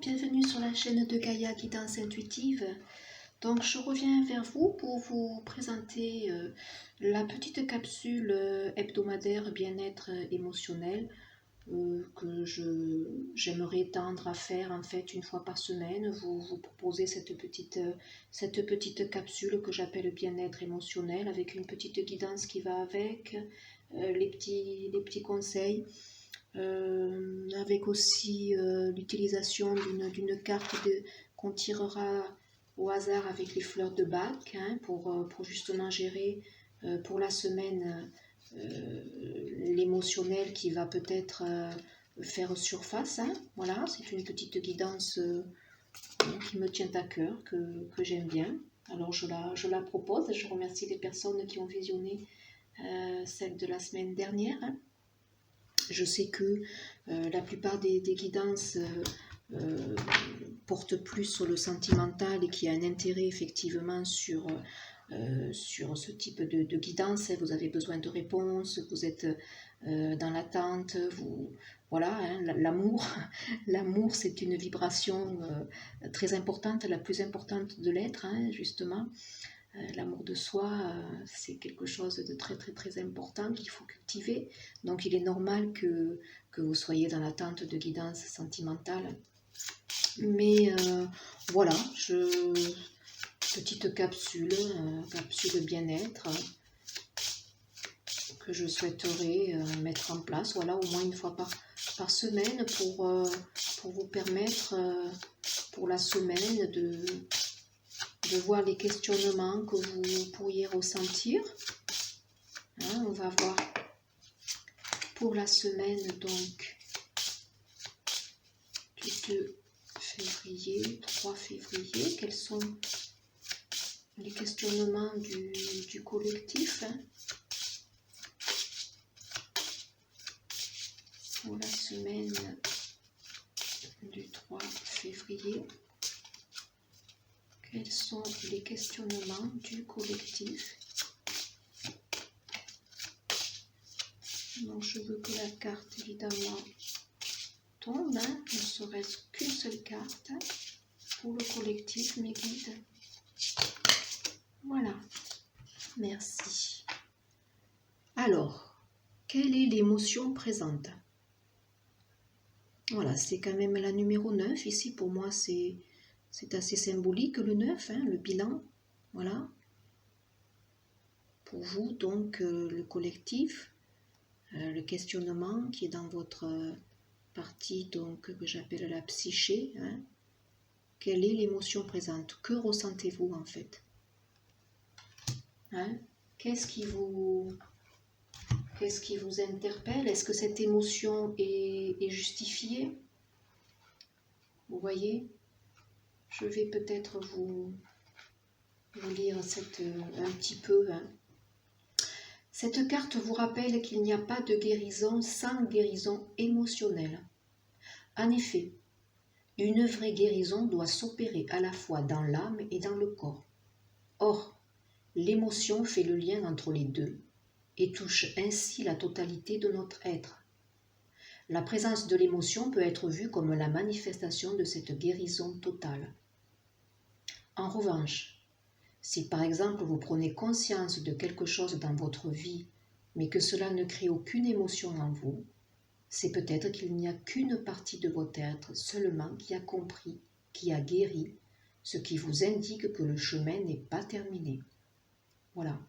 bienvenue sur la chaîne de Gaïa Guidance Intuitive. Donc je reviens vers vous pour vous présenter la petite capsule hebdomadaire bien-être émotionnel que j'aimerais tendre à faire en fait une fois par semaine. Vous proposez cette petite capsule que j'appelle bien-être émotionnel avec une petite guidance qui va avec, les petits conseils. Avec aussi l'utilisation d'une carte qu'on tirera au hasard avec les fleurs de Bach pour justement gérer pour la semaine l'émotionnel qui va peut-être faire surface. Voilà, c'est une petite guidance qui me tient à cœur, que j'aime bien. Alors je la propose. Je remercie les personnes qui ont visionné celle de la semaine dernière. Je sais que la plupart des guidances portent plus sur le sentimental et qu'il y a un intérêt effectivement sur ce type de guidance. Vous avez besoin de réponses, vous êtes dans l'attente, voilà, l'amour. L'amour, c'est une vibration très importante, la plus importante de l'être, justement. L'amour de soi, c'est quelque chose de très très très important qu'il faut cultiver. Donc il est normal que vous soyez dans l'attente de guidance sentimentale. Mais voilà, petite capsule bien-être que je souhaiterais mettre en place, voilà, au moins une fois par semaine pour vous permettre pour la semaine de voir les questionnements que vous pourriez ressentir. On va voir pour la semaine donc du 2 février, 3 février, quels sont les questionnements du collectif pour la semaine du 3 février. Quels sont les questionnements du collectif? Donc je veux que la carte évidemment tombe, ne serait-ce qu'une seule carte pour le collectif, mes guides. Voilà, merci. Alors, quelle est l'émotion présente? Voilà, c'est quand même la numéro 9. Ici, pour moi, c'est assez symbolique, le 9, le bilan. Voilà. Pour vous, donc, le collectif, le questionnement qui est dans votre partie donc, que j'appelle la psyché. Quelle est l'émotion présente? Que ressentez-vous en fait? Qu'est-ce qui vous interpelle? Est-ce que cette émotion est justifiée? Vous voyez? Je vais peut-être vous lire un petit peu. Cette carte vous rappelle qu'il n'y a pas de guérison sans guérison émotionnelle. En effet, une vraie guérison doit s'opérer à la fois dans l'âme et dans le corps. Or, l'émotion fait le lien entre les deux et touche ainsi la totalité de notre être. La présence de l'émotion peut être vue comme la manifestation de cette guérison totale. En revanche, si par exemple vous prenez conscience de quelque chose dans votre vie, mais que cela ne crée aucune émotion en vous, c'est peut-être qu'il n'y a qu'une partie de votre être seulement qui a compris, qui a guéri, ce qui vous indique que le chemin n'est pas terminé. Voilà.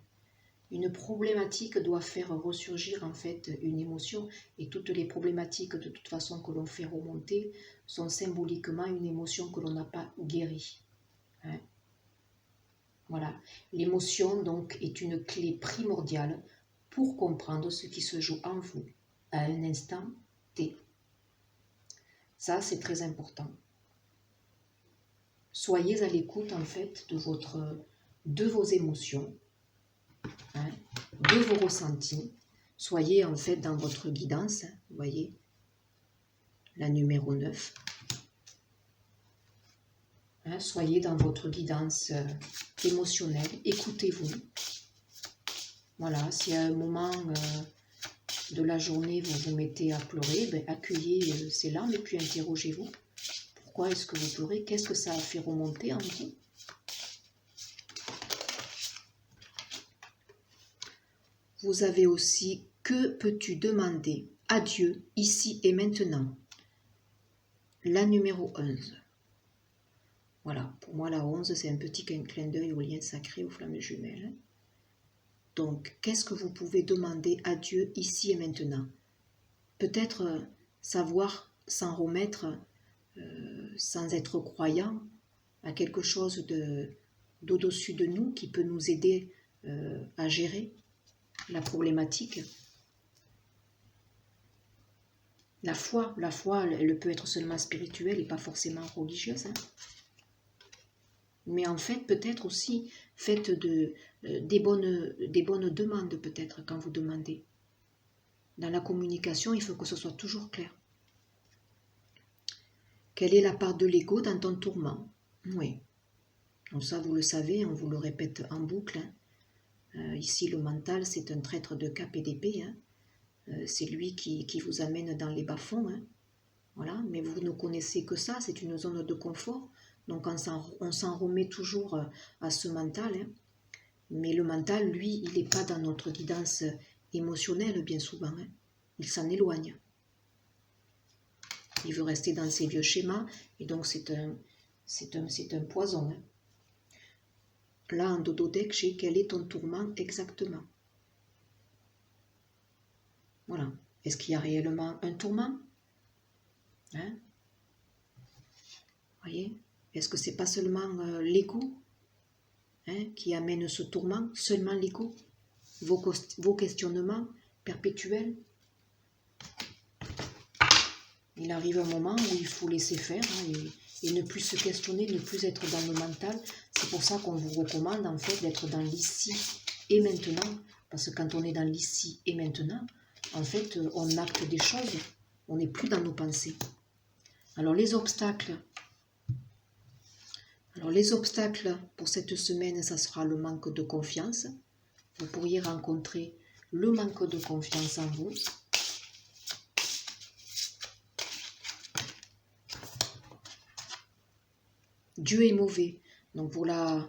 Une problématique doit faire ressurgir en fait une émotion, et toutes les problématiques de toute façon que l'on fait remonter sont symboliquement une émotion que l'on n'a pas guérie. Voilà. L'émotion donc est une clé primordiale pour comprendre ce qui se joue en vous à un instant T. Ça, c'est très important. Soyez à l'écoute en fait de vos émotions, de vos ressentis. Soyez en fait dans votre guidance, vous voyez, la numéro 9. Soyez dans votre guidance émotionnelle, écoutez-vous. Voilà, si à un moment de la journée vous vous mettez à pleurer, accueillez ces larmes et puis interrogez-vous. Pourquoi est-ce que vous pleurez? Qu'est-ce que ça a fait remonter en vous? Vous avez aussi, que peux-tu demander à Dieu ici et maintenant? La numéro 11. Voilà, pour moi la 11, c'est un petit clin d'œil au lien sacré, aux flammes jumelles. Donc, qu'est-ce que vous pouvez demander à Dieu ici et maintenant? Peut-être savoir s'en remettre sans être croyant à quelque chose d'au-dessus de nous qui peut nous aider à gérer la problématique. La foi, elle peut être seulement spirituelle et pas forcément religieuse. Hein. Mais en fait, peut-être aussi, faites des bonnes demandes peut-être quand vous demandez. Dans la communication, il faut que ce soit toujours clair. Quelle est la part de l'ego dans ton tourment? Oui. Donc ça, vous le savez, on vous le répète en boucle. Hein. Ici, le mental, c'est un traître de cap et d'épée. Hein. C'est lui qui vous amène dans les bas-fonds. Hein. Voilà. Mais vous ne connaissez que ça, c'est une zone de confort. Donc on s'en remet toujours à ce mental. Hein. Mais le mental, lui, il n'est pas dans notre guidance émotionnelle bien souvent. Hein. Il s'en éloigne. Il veut rester dans ses vieux schémas et donc c'est un poison. Hein. Là, en dododeck, j'ai quel est ton tourment exactement? Voilà. Est-ce qu'il y a réellement un tourment? Hein? Voyez? Est-ce que c'est pas seulement l'ego qui amène ce tourment? Seulement l'ego? Vos questionnements perpétuels? Il arrive un moment où il faut laisser faire et ne plus se questionner, ne plus être dans le mental. C'est pour ça qu'on vous recommande en fait d'être dans l'ici et maintenant. Parce que quand on est dans l'ici et maintenant, en fait, on acte des choses. On n'est plus dans nos pensées. Alors les obstacles pour cette semaine, ça sera le manque de confiance. Vous pourriez rencontrer le manque de confiance en vous. Dieu est mauvais. Donc pour la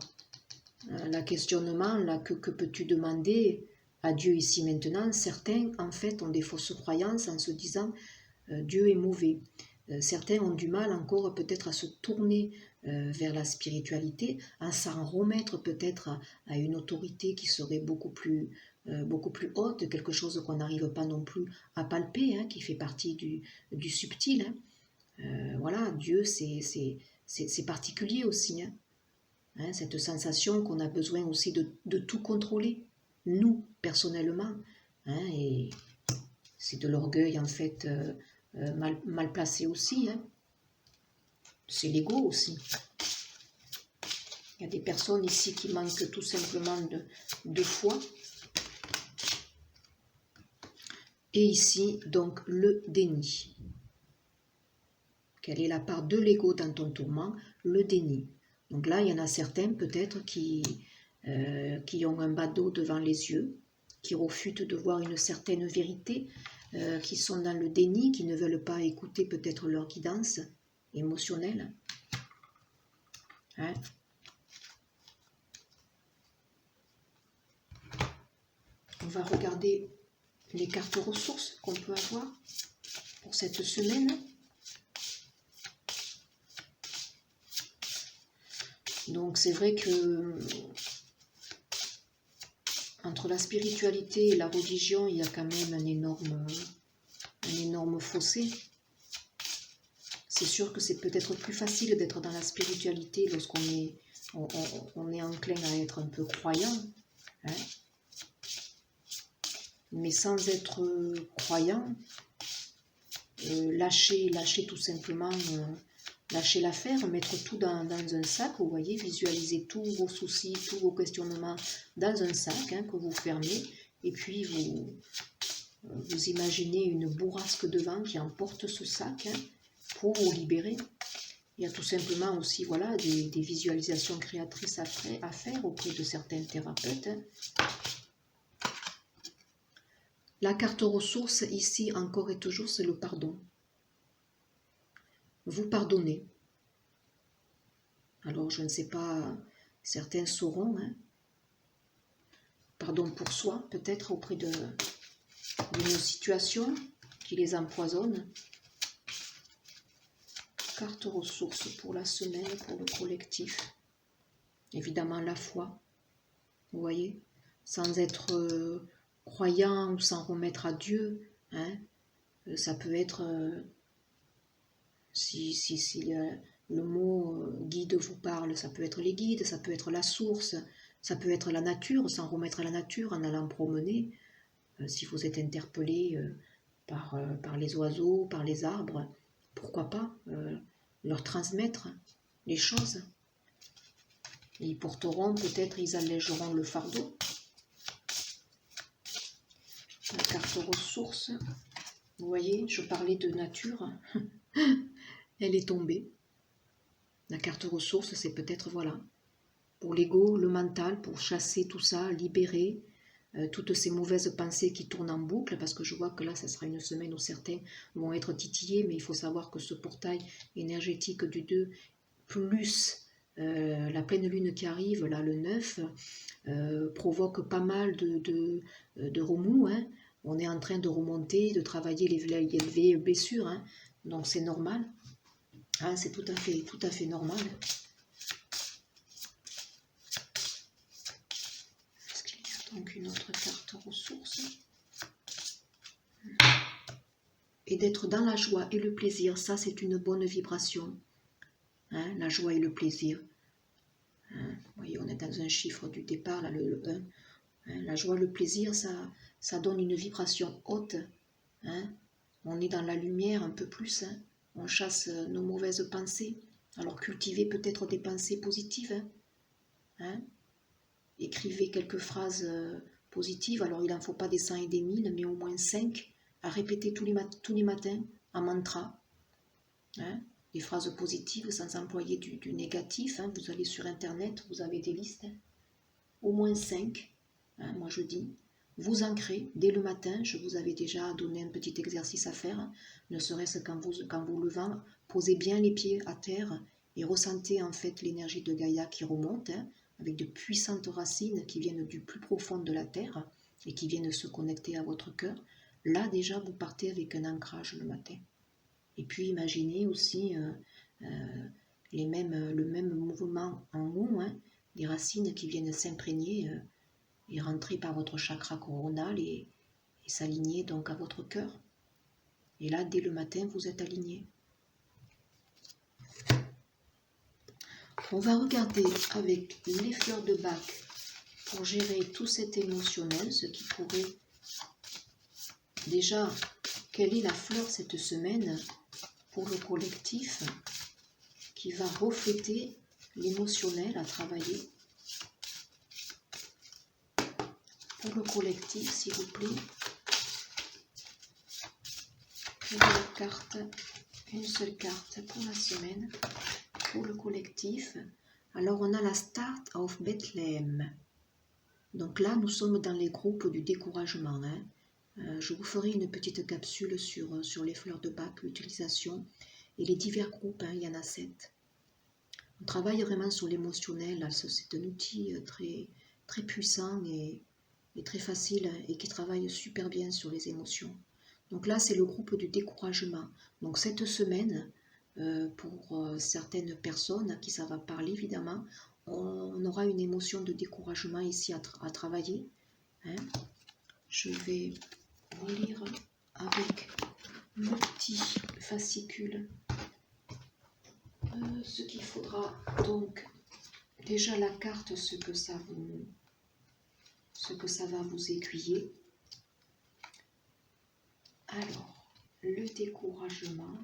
questionnement, là, que peux-tu demander à Dieu ici maintenant? Certains, en fait, ont des fausses croyances en se disant Dieu est mauvais. Certains ont du mal encore peut-être à se tourner vers la spiritualité, à s'en remettre peut-être à une autorité qui serait beaucoup plus haute, quelque chose qu'on n'arrive pas non plus à palper, hein, qui fait partie du subtil. Hein. Voilà, Dieu, c'est particulier aussi. Hein. Hein, cette sensation qu'on a besoin aussi de tout contrôler, nous, personnellement. Hein, et c'est de l'orgueil, en fait, mal placé aussi. Hein. C'est l'ego aussi. Il y a des personnes ici qui manquent tout simplement de foi. Et ici, donc, le déni. Quelle est la part de l'ego dans ton tourment? Le déni. Donc là, il y en a certains peut-être qui ont un badaud devant les yeux, qui refutent de voir une certaine vérité, qui sont dans le déni, qui ne veulent pas écouter peut-être leur guidance émotionnelle. Hein? On va regarder les cartes ressources qu'on peut avoir pour cette semaine. Donc c'est vrai que entre la spiritualité et la religion, il y a quand même un énorme fossé. C'est sûr que c'est peut-être plus facile d'être dans la spiritualité lorsqu'on est enclin à être un peu croyant. Hein. Mais sans être croyant, lâcher tout simplement, lâcher l'affaire, mettre tout dans un sac, vous voyez, visualiser tous vos soucis, tous vos questionnements dans un sac hein, que vous fermez, et puis vous imaginez une bourrasque de vent qui emporte ce sac hein, pour vous libérer. Il y a tout simplement aussi voilà, des visualisations créatrices à faire auprès de certains thérapeutes. Hein. La carte ressources, ici, encore et toujours, c'est le pardon. Vous pardonnez. Alors je ne sais pas, certains sauront, hein, pardon pour soi, peut-être auprès d'une situation qui les empoisonne. Carte ressources pour la semaine, pour le collectif. Évidemment la foi, vous voyez, sans être croyant ou sans remettre à Dieu, hein, ça peut être, si le mot guide vous parle, ça peut être les guides, ça peut être la source, ça peut être la nature, s'en remettre à la nature en allant promener, si vous êtes interpellé par les oiseaux, par les arbres, pourquoi pas leur transmettre les choses. Ils porteront, peut-être ils allégeront le fardeau. La carte ressources, vous voyez, je parlais de nature, elle est tombée. La carte ressources, c'est peut-être, voilà, pour l'ego, le mental, pour chasser tout ça, libérer toutes ces mauvaises pensées qui tournent en boucle, parce que je vois que là, ça sera une semaine où certains vont être titillés, mais il faut savoir que ce portail énergétique du 2, plus la pleine lune qui arrive, là, le 9, provoque pas mal de remous, hein. On est en train de remonter, de travailler les vieilles blessures, hein. Donc c'est normal, hein, c'est tout à fait normal. Est-ce qu'il y a donc une autre carte ressource? Et d'être dans la joie et le plaisir, ça c'est une bonne vibration, hein, la joie et le plaisir. Hein, vous voyez, on est dans un chiffre du départ, là, le 1. Hein, la joie, le plaisir, ça donne une vibration haute. Hein. On est dans la lumière un peu plus. Hein. On chasse nos mauvaises pensées. Alors cultivez peut-être des pensées positives. Hein. Hein. Écrivez quelques phrases positives. Alors il n'en faut pas des 100 et des 1000, mais au moins 5 à répéter tous les matins en mantra. Hein. Des phrases positives sans employer du négatif. Hein. Vous allez sur Internet, vous avez des listes. Hein. Au moins 5. Hein, moi je dis, vous ancrez dès le matin. Je vous avais déjà donné un petit exercice à faire, hein, ne serait-ce qu'en vous levant, posez bien les pieds à terre et ressentez en fait l'énergie de Gaïa qui remonte, hein, avec de puissantes racines qui viennent du plus profond de la terre et qui viennent se connecter à votre cœur. Là déjà vous partez avec un ancrage le matin. Et puis imaginez aussi le même mouvement en haut, hein, les racines qui viennent s'imprégner et rentrer par votre chakra coronal et s'aligner donc à votre cœur. Et là, dès le matin, vous êtes aligné. On va regarder avec les fleurs de Bach pour gérer tout cet émotionnel, ce qui pourrait... Déjà, quelle est la fleur cette semaine pour le collectif qui va refléter l'émotionnel à travailler? Pour le collectif, s'il vous plaît, une seule carte pour la semaine, pour le collectif. Alors on a la Start of Bethlehem. Donc là, nous sommes dans les groupes du découragement. Hein. Je vous ferai une petite capsule sur les fleurs de Bach, l'utilisation et les divers groupes, hein, il y en a 7. On travaille vraiment sur l'émotionnel, c'est un outil très, très puissant et très facile et qui travaille super bien sur les émotions. Donc là, c'est le groupe du découragement. Donc cette semaine, pour certaines personnes à qui ça va parler, évidemment, on aura une émotion de découragement ici à travailler. Hein. Je vais vous lire avec le petit fascicule ce qu'il faudra. Donc, déjà la carte, ce que ça va vous aiguiller. Alors, le découragement.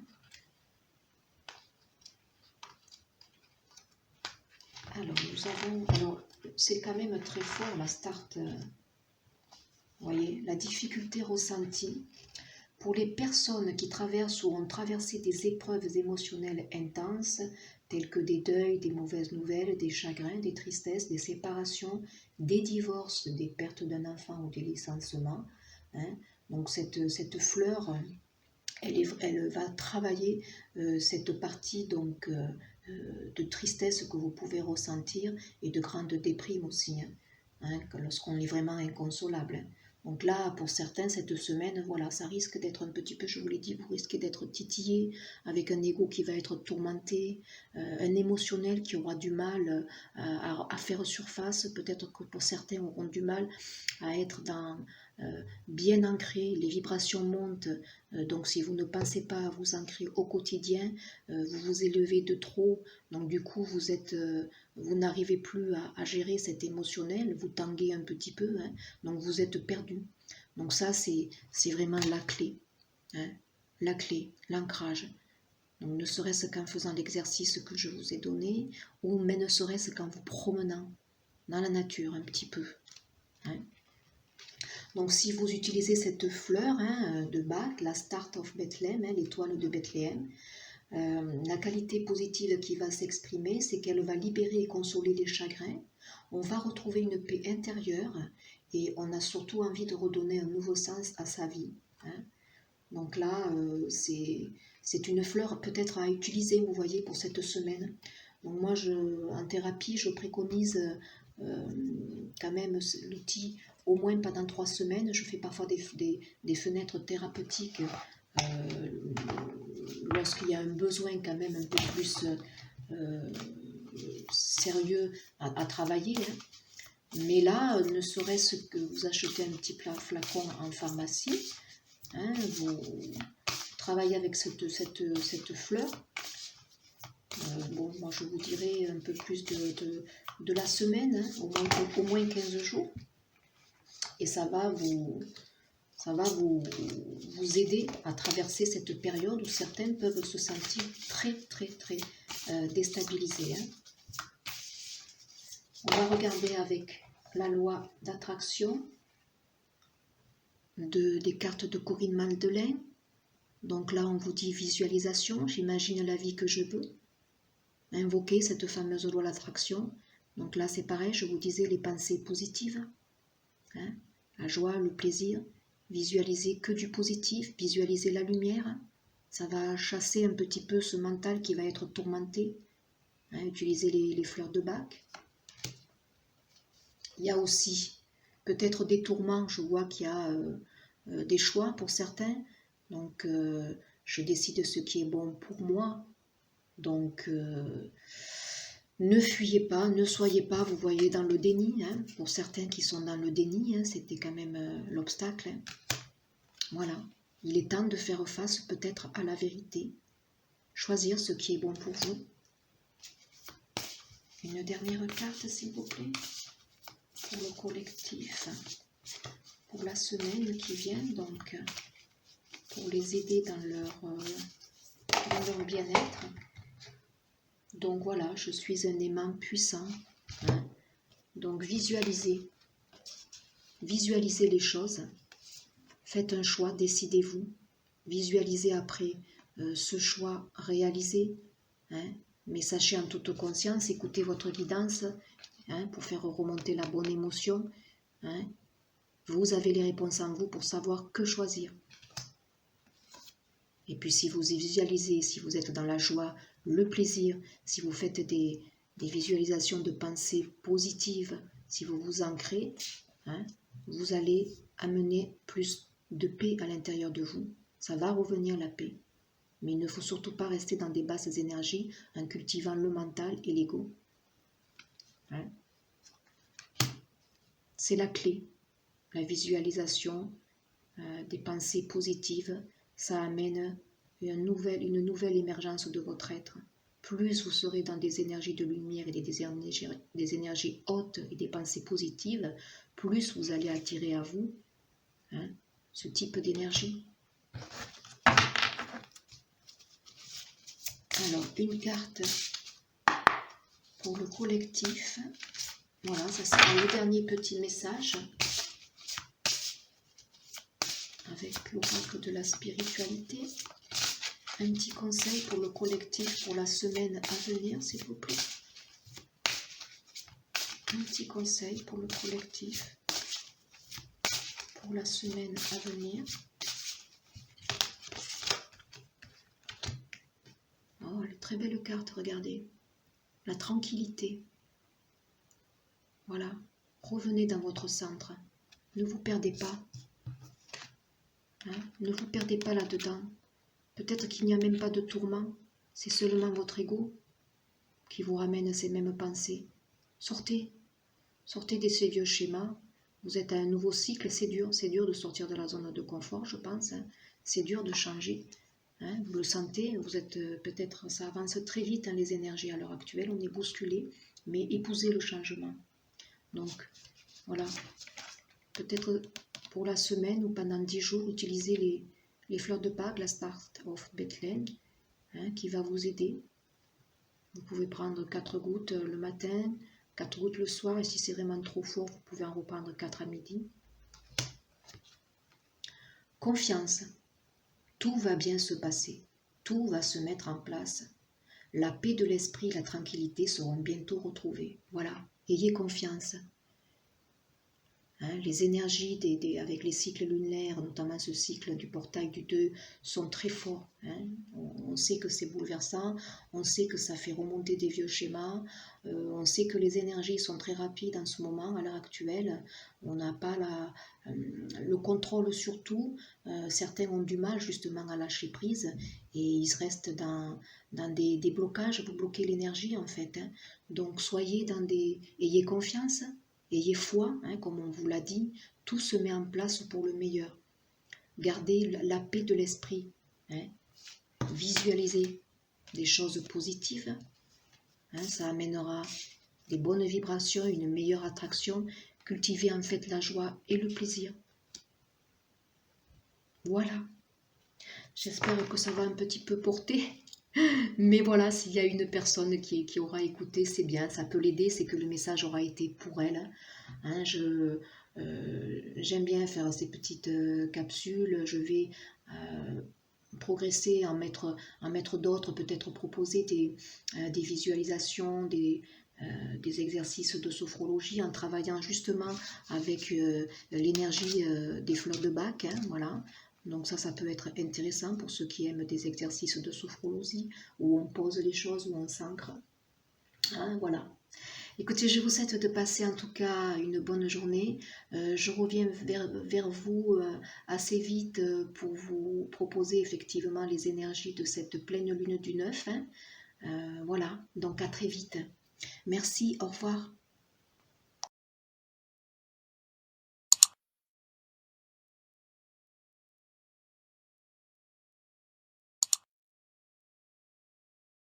Alors, c'est quand même très fort la start. Vous voyez, la difficulté ressentie pour les personnes qui traversent ou ont traversé des épreuves émotionnelles intenses, telles que des deuils, des mauvaises nouvelles, des chagrins, des tristesses, des séparations, des divorces, des pertes d'un enfant ou des licenciements. Hein. Donc cette fleur, elle va travailler cette partie donc de tristesse que vous pouvez ressentir et de grande déprime aussi, lorsqu'on est vraiment inconsolable. Donc là, pour certains, cette semaine, voilà, ça risque d'être un petit peu, je vous l'ai dit, vous risquez d'être titillé, avec un ego qui va être tourmenté, un émotionnel qui aura du mal à faire surface. Peut-être que pour certains auront du mal à être bien ancrés, les vibrations montent. Donc si vous ne pensez pas à vous ancrer au quotidien, vous vous élevez de trop. Donc du coup, vous n'arrivez plus à gérer cet émotionnel, vous tanguez un petit peu, donc vous êtes perdu. Donc ça, c'est vraiment la clé, la clé, l'ancrage. Donc ne serait-ce qu'en faisant l'exercice que je vous ai donné, ou même ne serait-ce qu'en vous promenant dans la nature un petit peu. Donc si vous utilisez cette fleur de Bach, la Start of Bethlehem, l'étoile de Bethléem, la qualité positive qui va s'exprimer, c'est qu'elle va libérer et consoler les chagrins. On va retrouver une paix intérieure et on a surtout envie de redonner un nouveau sens à sa vie. Donc là, c'est une fleur peut-être à utiliser, vous voyez, pour cette semaine. Donc moi, en thérapie, je préconise quand même l'outil au moins pendant 3 semaines. Je fais parfois des fenêtres thérapeutiques lorsqu'il y a un besoin quand même un peu plus sérieux à travailler. Mais là, ne serait-ce que vous achetez un petit flacon en pharmacie, vous travaillez avec cette fleur. Bon, moi je vous dirais un peu plus de la semaine, au moins 15 jours. Et ça va vous aider à traverser cette période où certains peuvent se sentir très déstabilisés. On va regarder avec la loi d'attraction des cartes de Corinne Mandelin. Donc là, on vous dit visualisation, j'imagine la vie que je veux. Invoquer cette fameuse loi d'attraction. Donc là, c'est pareil, je vous disais les pensées positives. La joie, le plaisir. Visualiser que du positif, visualiser la lumière. Ça va chasser un petit peu ce mental qui va être tourmenté. Utiliser les fleurs de Bach. Il y a aussi peut-être des tourments, je vois qu'il y a des choix pour certains. Donc, je décide ce qui est bon pour moi. Donc, ne fuyez pas, ne soyez pas, vous voyez, dans le déni. Pour certains qui sont dans le déni, c'était quand même l'obstacle. Voilà, il est temps de faire face peut-être à la vérité. Choisir ce qui est bon pour vous. Une dernière carte, s'il vous plaît, pour le collectif, pour la semaine qui vient, donc, pour les aider dans leur bien-être. Donc voilà, je suis un aimant puissant. Donc visualisez les choses. Faites un choix, décidez-vous. Visualisez après ce choix réalisé. Mais sachez en toute conscience, écoutez votre guidance pour faire remonter la bonne émotion. Vous avez les réponses en vous pour savoir que choisir. Et puis si vous visualisez, si vous êtes dans la joie, le plaisir, si vous faites des visualisations de pensées positives, si vous vous ancrez, vous allez amener plus de paix à l'intérieur de vous. Ça va revenir la paix. Mais il ne faut surtout pas rester dans des basses énergies en cultivant le mental et l'ego. C'est la clé. La visualisation des pensées positives, ça amène une nouvelle émergence de votre être. Plus vous serez dans des énergies de lumière et des énergies hautes et des pensées positives, plus vous allez attirer à vous ce type d'énergie. Alors, une carte pour le collectif. Voilà, ça sera le dernier petit message avec l'oracle de la spiritualité. Un petit conseil pour le collectif pour la semaine à venir, s'il vous plaît. Un petit conseil pour le collectif pour la semaine à venir. Oh, elle est très très belle carte, regardez. La tranquillité. Voilà. Revenez dans votre centre. Ne vous perdez pas. Hein? Ne vous perdez pas là-dedans. Peut-être qu'il n'y a même pas de tourment. C'est seulement votre ego qui vous ramène ces mêmes pensées. Sortez. Sortez de ces vieux schémas. Vous êtes à un nouveau cycle. C'est dur de sortir de la zone de confort, je pense. Hein. C'est dur de changer. Hein, vous le sentez, vous êtes peut-être, ça avance très vite hein, les énergies à l'heure actuelle, on est bousculé, mais épousez le changement. Donc voilà, peut-être pour la semaine ou pendant 10 jours, utilisez les fleurs de Pâques, la Star of Bethlehem, hein, qui va vous aider. Vous pouvez prendre 4 gouttes le matin, 4 gouttes le soir, et si c'est vraiment trop fort, vous pouvez en reprendre 4 à midi. Confiance. Tout va bien se passer, tout va se mettre en place. La paix de l'esprit et la tranquillité seront bientôt retrouvées. Voilà, ayez confiance. Hein, les énergies avec les cycles lunaires, notamment ce cycle du portail du 2, sont très forts. Hein. On sait que c'est bouleversant, on sait que ça fait remonter des vieux schémas, on sait que les énergies sont très rapides en ce moment, à l'heure actuelle. On n'a pas le contrôle sur tout. Certains ont du mal justement à lâcher prise et ils restent dans des blocages. Vous bloquez l'énergie en fait. Hein. Donc soyez ayez confiance. Ayez foi, hein, comme on vous l'a dit, tout se met en place pour le meilleur. Gardez la paix de l'esprit. Hein. Visualisez des choses positives. Hein, ça amènera des bonnes vibrations, une meilleure attraction. Cultivez en fait la joie et le plaisir. Voilà. J'espère que ça va un petit peu porter. Mais voilà, s'il y a une personne qui aura écouté, c'est bien, ça peut l'aider, c'est que le message aura été pour elle. Hein, j'aime bien faire ces petites capsules, je vais progresser, en mettre d'autres, peut-être proposer des visualisations, des exercices de sophrologie en travaillant justement avec l'énergie des fleurs de Bach, hein, voilà. Donc ça peut être intéressant pour ceux qui aiment des exercices de sophrologie où on pose les choses, où on s'ancre. Hein, voilà. Écoutez, je vous souhaite de passer en tout cas une bonne journée. Je reviens vers vous assez vite pour vous proposer effectivement les énergies de cette pleine lune du 9. Hein. Voilà, donc à très vite. Merci, au revoir.